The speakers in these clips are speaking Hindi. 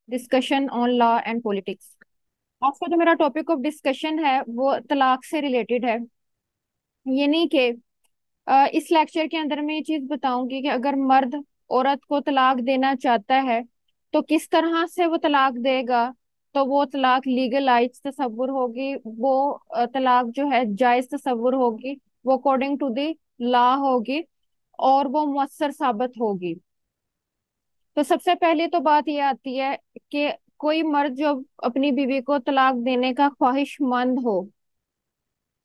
Discussion on law and politics. आज का जो मेरा टॉपिक ऑफ डिस्कशन है वो तलाक से रिलेटेड है। यानी कि इस लेक्चर के अंदर मैं ये चीज बताऊंगी कि अगर मर्द औरत को तलाक देना चाहता है तो किस तरह से वो तलाक देगा। तो वो तलाक लीगलाइज तस्वुर होगी, वो तलाक जो है जायज तस्वुर होगी, वो अकॉर्डिंग टू द लॉ होगी और वो मुअस्सर साबित होगी। तो सबसे पहले तो बात ये आती है कि कोई मर्द जो अपनी बीवी को तलाक देने का ख्वाहिशमंद हो,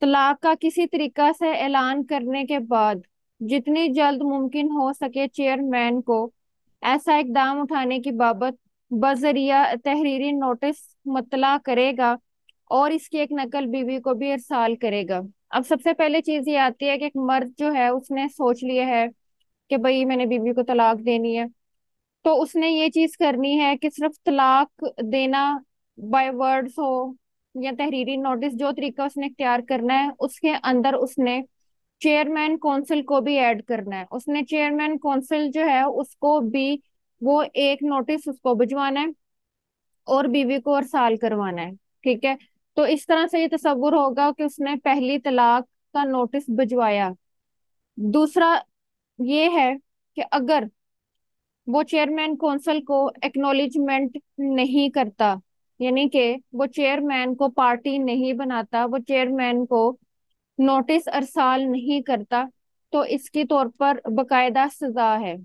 तलाक का किसी तरीका से ऐलान करने के बाद जितनी जल्द मुमकिन हो सके चेयरमैन को ऐसा इकदाम उठाने की बाबत बजरिया तहरीरी नोटिस मुतला करेगा और इसकी एक नकल बीवी को भी इरसाल करेगा। अब सबसे पहले चीज ये आती है कि एक मर्द जो है उसने सोच लिया है कि भाई मैंने बीवी को तलाक देनी है। तो उसने ये चीज करनी है कि सिर्फ तलाक देना बाय वर्ड्स हो या तहरीरी नोटिस, जो तरीका उसने इख्तियार करना है उसके अंदर उसने चेयरमैन काउंसिल को भी ऐड करना है। उसने चेयरमैन काउंसिल जो है उसको भी वो एक नोटिस उसको भिजवाना है और बीवी को अरसाल करवाना है। ठीक है। तो इस तरह से ये तस्वुर होगा कि उसने पहली तलाक का नोटिस भिजवाया। दूसरा ये है कि अगर वो चेयरमैन कौंसल को एक्नॉलेजमेंट नहीं करता, यानी कि वो चेयरमैन को पार्टी नहीं बनाता, वो चेयरमैन को नोटिस अरसाल नहीं करता, तो इसकी तौर पर बकायदा सजा है,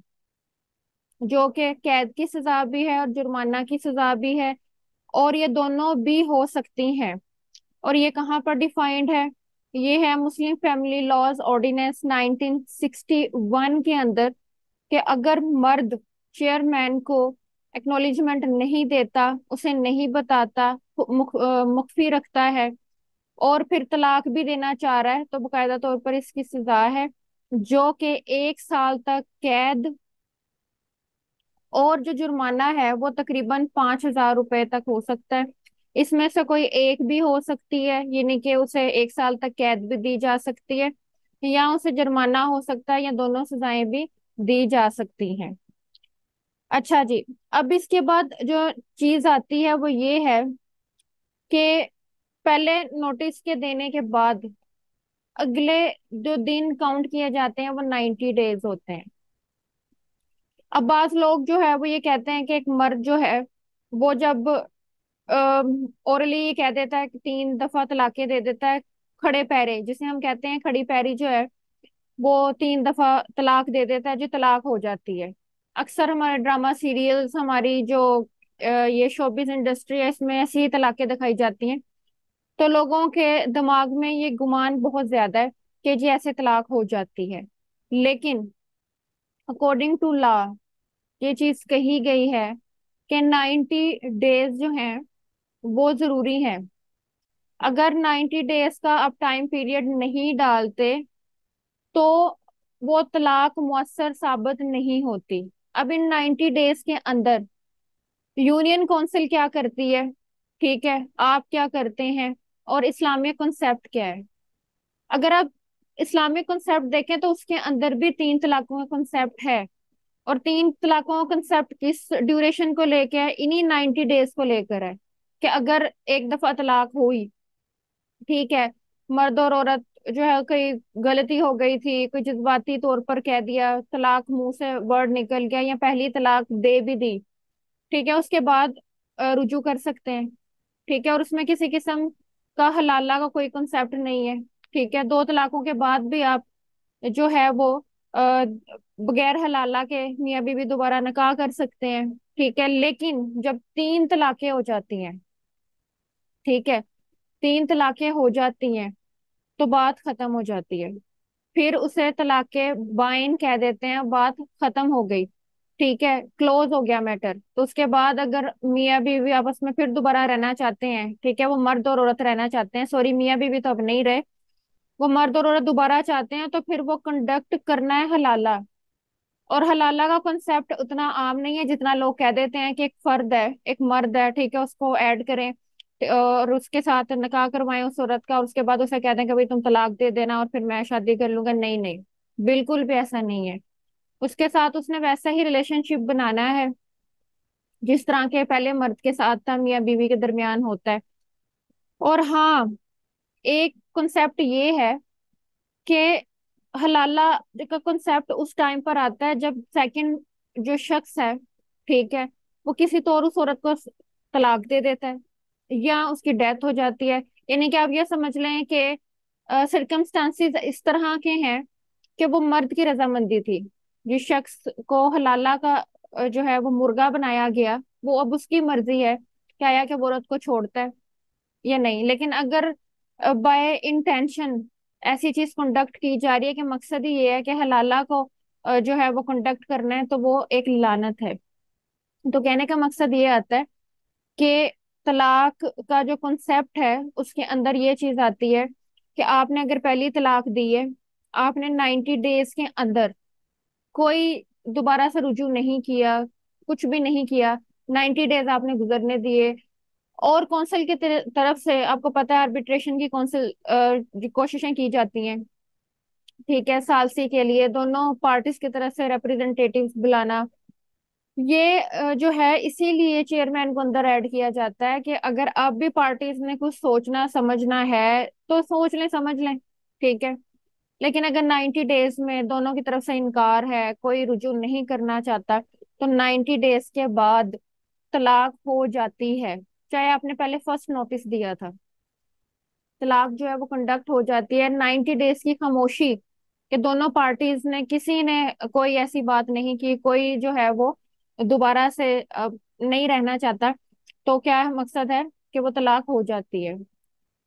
जो कि कैद की सजा भी है और जुर्माना की सजा भी है। और ये दोनों भी हो सकती हैं। और ये कहाँ पर डिफाइंड है? ये है मुस्लिम फैमिली लॉज ऑर्डिनेंस 1961 के अंदर, कि अगर मर्द चेयरमैन को एक्नॉलेजमेंट नहीं देता, उसे नहीं बताता, मुख्फी रखता है और फिर तलाक भी देना चाह रहा है, तो बकायदा तौर पर इसकी सजा है, जो कि 1 साल तक कैद और जो जुर्माना है वो तकरीबन 5,000 रुपए तक हो सकता है। इसमें से कोई एक भी हो सकती है, यानी कि उसे 1 साल तक कैद भी दी जा सकती है या उसे जुर्माना हो सकता है या दोनों सजाएं भी दी जा सकती हैं। अच्छा जी। अब इसके बाद जो चीज आती है वो ये है कि पहले नोटिस के देने के बाद अगले जो दिन काउंट किए जाते हैं वो 90 डेज होते हैं। अब बाज लोग जो है वो ये कहते हैं कि एक मर्द जो है वो जब ओरली ये कह देता है कि 3 दफा तलाके दे देता है, खड़े पैरे जिसे हम कहते हैं, खड़ी पैरी जो है वो 3 दफा तलाक दे देता है, जो तलाक हो जाती है। अक्सर हमारे ड्रामा सीरियल्स, हमारी जो ये शोबिस इंडस्ट्री है, इसमें ऐसी ही तलाकें दिखाई जाती हैं। तो लोगों के दिमाग में ये गुमान बहुत ज्यादा है कि जी ऐसे तलाक हो जाती है। लेकिन अकॉर्डिंग टू लॉ ये चीज कही गई है कि 90 डेज जो हैं वो जरूरी है। अगर 90 डेज का आप टाइम पीरियड नहीं डालते तो वो तलाक मुअस्सर साबित नहीं होती। अब इन 90 डेज के अंदर यूनियन काउंसिल क्या करती है, ठीक है, आप क्या करते हैं और इस्लामिक कॉन्सेप्ट क्या है? अगर आप इस्लामिक कॉन्सेप्ट देखें तो उसके अंदर भी 3 तलाकों का कॉन्सेप्ट है। और 3 तलाकों का कंसेप्ट किस ड्यूरेशन को लेके है? इन्हीं 90 डेज को लेकर है कि अगर एक दफा तलाक हुई, ठीक है, मर्द और औरत जो है कोई गलती हो गई थी, कोई जज्बाती तौर पर कह दिया, तलाक मुंह से वर्ड निकल गया या पहली तलाक दे भी दी, ठीक है, उसके बाद रुजू कर सकते हैं। ठीक है। और उसमें किसी किस्म का हलाला का कोई कंसेप्ट नहीं है। ठीक है। 2 तलाकों के बाद भी आप जो है वो बगैर हलाला के मियाँ बीवी दोबारा निकाह कर सकते हैं। ठीक है। लेकिन जब 3 तलाकें हो जाती हैं, ठीक है, 3 तलाकें हो जाती हैं तो बात खत्म हो जाती है। फिर उसे तलाके बाइन कह देते हैं, बात खत्म हो गई। ठीक है, क्लोज हो गया मैटर। तो उसके बाद अगर मियाँ बीवी आपस में फिर दोबारा रहना चाहते हैं, ठीक है, वो मर्द और औरत रहना चाहते हैं, सॉरी मियाँ बीवी तो अब नहीं रहे, वो मर्द और औरत दोबारा चाहते हैं, तो फिर वो कंडक्ट करना है हलाला। और हलाला का कॉन्सेप्ट उतना आम नहीं है जितना लोग कह देते हैं कि एक फर्द है, एक मर्द है, ठीक है, उसको ऐड करें और उसके साथ निकाह करवाएं उस औरत का और उसके बाद उसे कहते हैं कि भाई तुम तलाक दे देना और फिर मैं शादी कर लूंगा। नहीं नहीं, बिल्कुल भी ऐसा नहीं है। उसके साथ उसने वैसा ही रिलेशनशिप बनाना है जिस तरह के पहले मर्द के साथ था, मियाँ बीवी के दरमियान होता है। और हाँ, एक कॉन्सेप्ट ये है कि हलाला का कॉन्सेप्ट उस टाइम पर आता है जब सेकंड जो शख्स है, ठीक है, वो किसी तो और उस औरत को तलाक दे देता है या उसकी डेथ हो जाती है। यानी कि आप ये समझ लें कि सर्कमस्टांसिस इस तरह के हैं कि वो मर्द की रजामंदी थी। जिस शख्स को हलाला का जो है वो मुर्गा बनाया गया, वो अब उसकी मर्जी है क्या, या कि वो औरत को छोड़ता है या नहीं। लेकिन अगर बाय इंटेंशन ऐसी चीज कंडक्ट की जा रही है कि मकसद ही ये है कि हलाला को जो है वो कंडक्ट करना है, तो वो एक लानत है। तो कहने का मकसद ये आता है कि तलाक का जो कॉन्सेप्ट है उसके अंदर ये चीज आती है कि आपने अगर पहली तलाक दी है, आपने 90 डेज के अंदर कोई दोबारा से रुजू नहीं किया, कुछ भी नहीं किया, 90 डेज आपने गुजरने दिए, और कौंसिल की तरफ से आपको पता है आर्बिट्रेशन की कौंसिल कोशिशें की जाती हैं, ठीक है, सालसी के लिए दोनों पार्टीज की तरफ से रिप्रेजेंटेटिव्स बुलाना। ये जो है इसीलिए चेयरमैन को अंदर ऐड किया जाता है कि अगर अब भी पार्टीज ने कुछ सोचना समझना है तो सोच लें समझ लें, ठीक है। लेकिन अगर 90 डेज में दोनों की तरफ से इनकार है, कोई रुजू नहीं करना चाहता, तो 90 डेज के बाद तलाक हो जाती है। चाहे आपने पहले फर्स्ट नोटिस दिया था, तलाक जो है वो कंडक्ट हो जाती है। 90 डेज की खामोशी कि दोनों पार्टीज ने किसी ने कोई ऐसी बात नहीं की, कोई जो है वो दोबारा से नहीं रहना चाहता, तो क्या मकसद है कि वो तलाक हो जाती है।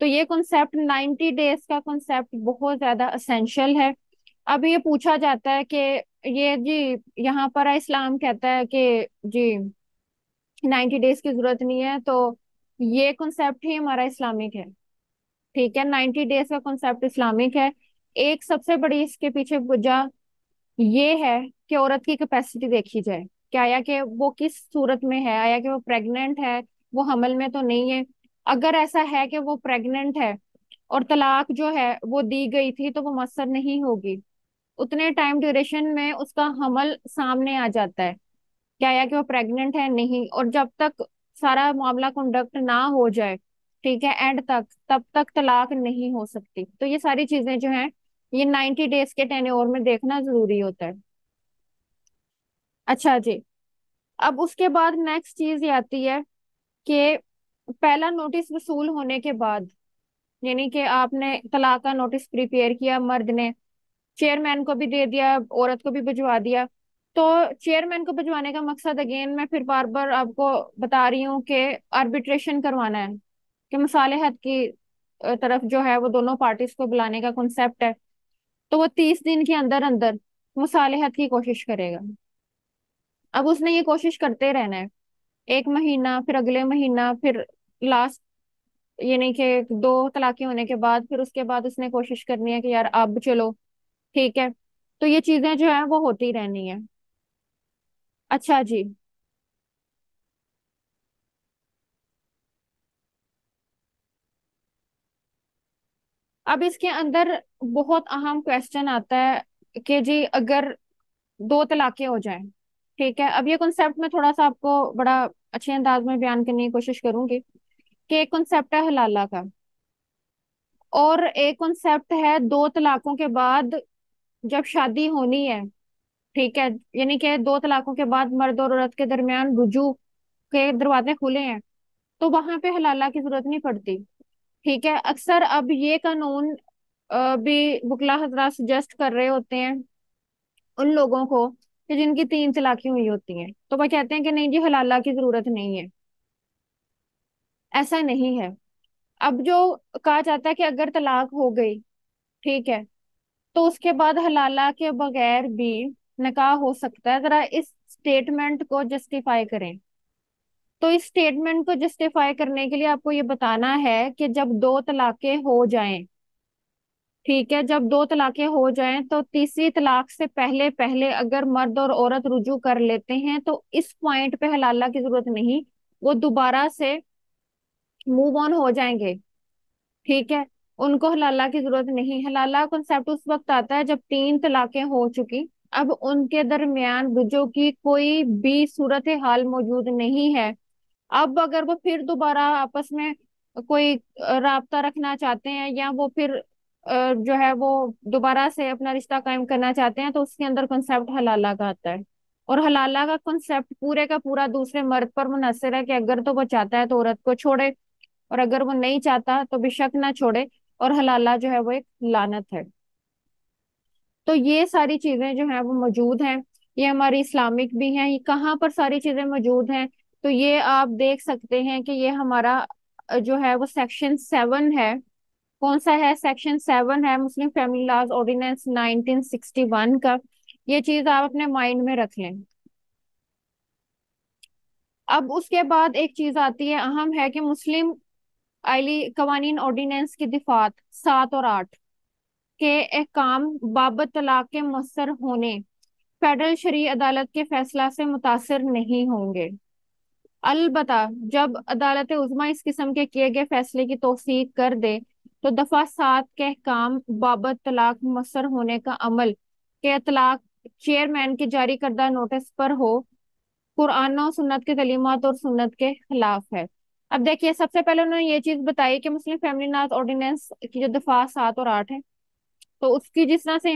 तो ये कॉन्सेप्ट 90 डेज का कॉन्सेप्ट बहुत ज्यादा असेंशियल है। अब ये पूछा जाता है कि ये जी यहाँ पर इस्लाम कहता है कि जी 90 डेज की जरूरत नहीं है, तो ये कॉन्सेप्ट ही हमारा इस्लामिक है, ठीक है। 90 डेज का कॉन्सेप्ट इस्लामिक है। एक सबसे बड़ी इसके पीछे वजह ये है कि औरत की कैपेसिटी देखी जाए, क्या आया कि वो किस सूरत में है, आया कि वो प्रेग्नेंट है, वो हमल में तो नहीं है। अगर ऐसा है कि वो प्रेग्नेंट है और तलाक जो है वो दी गई थी, तो वो मसर नहीं होगी। उतने टाइम ड्यूरेशन में उसका हमल सामने आ जाता है, क्या आया कि वो प्रेग्नेंट है नहीं, और जब तक सारा मामला कंडक्ट ना हो जाए, ठीक है, एंड तक, तब तक तलाक नहीं हो सकती। तो ये सारी चीजें जो हैं ये 90 डेज के टेन्योर में देखना जरूरी होता है। अच्छा जी, अब उसके बाद नेक्स्ट चीज ये आती है कि पहला नोटिस वसूल होने के बाद, यानी कि आपने तलाक का नोटिस प्रिपेयर किया, मर्द ने चेयरमैन को भी दे दिया, औरत को भी भिजवा दिया। तो चेयरमैन को भिजवाने का मकसद, अगेन मैं फिर बार बार आपको बता रही हूँ कि आर्बिट्रेशन करवाना है, कि मुसालिहत की तरफ जो है वो दोनों पार्टीज को बुलाने का कॉन्सेप्ट है। तो वो 30 दिन के अंदर अंदर मुसालिहत की कोशिश करेगा। अब उसने ये कोशिश करते रहना है, एक महीना, फिर अगले महीना, फिर लास्ट, यानी कि दो तलाकें होने के बाद, फिर उसके बाद उसने कोशिश करनी है कि यार अब चलो, ठीक है। तो ये चीजें जो है वो होती रहनी है। अच्छा जी, अब इसके अंदर बहुत अहम क्वेश्चन आता है कि जी अगर दो तलाकें हो जाएं, ठीक है। अब ये कॉन्सेप्ट मैं थोड़ा सा आपको बड़ा अच्छे अंदाज में बयान करने की कोशिश करूंगी कि एक कॉन्सेप्ट है हलाला का, और एक कॉन्सेप्ट है दो तलाकों के बाद जब शादी होनी है, ठीक है, यानी कि दो तलाकों के बाद मर्द और औरत के दरमियान रुजू के दरवाजे खुले हैं, तो वहां पे हलाला की जरूरत नहीं पड़ती, ठीक है। अक्सर अब ये कानून भी वकला हजरात सजेस्ट कर रहे होते हैं उन लोगों को कि जिनकी 3 तलाकें हुई होती हैं, तो वह कहते हैं कि नहीं जी हलाला की जरूरत नहीं है। ऐसा नहीं है। अब जो कहा जाता है कि अगर तलाक हो गई, ठीक है, तो उसके बाद हलाला के बगैर भी निकाह हो सकता है। जरा इस स्टेटमेंट को जस्टिफाई करें। तो इस स्टेटमेंट को जस्टिफाई करने के लिए आपको ये बताना है कि जब दो तलाकें हो जाएं, ठीक है, जब दो तलाकें हो जाएं, तो तीसरी तलाक से पहले पहले अगर मर्द और औरत रुजू कर लेते हैं, तो इस पॉइंट पे हलाला की जरूरत नहीं, वो दोबारा से मूव ऑन हो जाएंगे, ठीक है। उनको हलाला की जरूरत नहीं। हलाला कॉन्सेप्ट उस वक्त आता है जब 3 तलाकें हो चुकी, अब उनके दरमियान जो कि कोई भी सूरत हाल मौजूद नहीं है। अब अगर वो फिर दोबारा आपस में कोई राबता रखना चाहते हैं, या वो फिर जो है वो दोबारा से अपना रिश्ता कायम करना चाहते हैं, तो उसके अंदर कॉन्सेप्ट हलाला का आता है। और हलाला का कॉन्सेप्ट पूरे का पूरा दूसरे मर्द पर मुनहसर है कि अगर तो वो चाहता है तो औरत को छोड़े, और अगर वो नहीं चाहता तो बेशक ना छोड़े। और हलाला जो है वो एक लानत है। तो ये सारी चीजें जो है वो मौजूद हैं। ये हमारी इस्लामिक भी हैं। ये कहाँ पर सारी चीजें मौजूद हैं, तो ये आप देख सकते हैं कि ये हमारा जो है वो सेक्शन 7 है। कौन सा है? सेक्शन 7 है मुस्लिम फैमिली लॉज ऑर्डिनेंस 1961 का। ये चीज आप अपने माइंड में रख लें। अब उसके बाद एक चीज आती है, अहम है, कि मुस्लिम आइली कवानीन ऑर्डिनेंस की दिफात 7 और 8 के अहकाम बाबत तलाक के मुअस्सर होने फेडरल शरी अदालत के फैसला से मुतासिर नहीं होंगे। अलबत्ता जब अदालत उज़्मा इस किस्म के किए गए फैसले की तौसीक कर दे, तो दफा 7 के अहकाम बाबत तलाक मुअस्सर होने का अमल के तलाक चेयरमैन के जारी करदा नोटिस पर हो, कुरान और सुन्नत के तलीमात और सुन्नत के खिलाफ है। अब देखिए, सबसे पहले उन्होंने ये चीज बताई कि मुस्लिम फैमिली लॉ ऑर्डिनेंस की जो दफा 7 और 8 है, तो उसकी जिस तरह से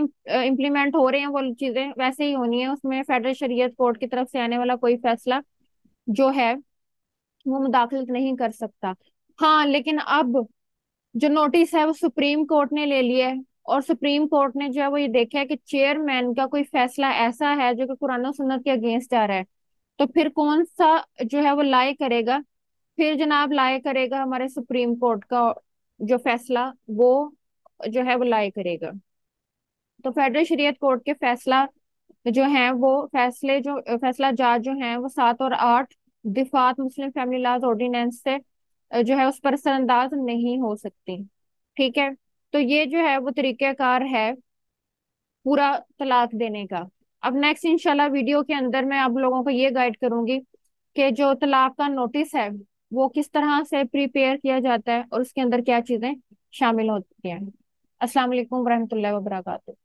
इम्प्लीमेंट हो रहे हैं वो चीजें वैसे ही होनी है। उसमें फेडरल शरीयत कोर्ट की तरफ से आने वाला कोई फैसला जो है वो मुदाखलत नहीं कर सकता। हाँ, लेकिन अब जो नोटिस है वो सुप्रीम कोर्ट ने ले लिया है, और सुप्रीम कोर्ट ने जो है वो ये देखा है कि चेयरमैन का कोई फैसला ऐसा है जो कि कुरान और सुन्नत के अगेंस्ट जा रहा है, तो फिर कौन सा जो है वो लाए करेगा? फिर जनाब लाए करेगा हमारे सुप्रीम कोर्ट का जो फैसला, वो जो है वो लाए करेगा। तो फेडरल शरीयत कोर्ट के फैसला जो है वो फैसला जज जो है वो 7 और 8 दिफात मुस्लिम फैमिली लॉज ऑर्डिनेंस से जो है उस पर असरअंदाज नहीं हो सकती। ठीक है। तो ये जो है वो तरीकेकार है पूरा तलाक देने का। अब नेक्स्ट इंशाल्लाह वीडियो के अंदर मैं आप लोगों को ये गाइड करूंगी कि जो तलाक का नोटिस है वो किस तरह से प्रिपेयर किया जाता है और उसके अंदर क्या चीजें शामिल होती हैं। अस्सलाम वालेकुम वरहमतुल्लाहि वबरकातुहू।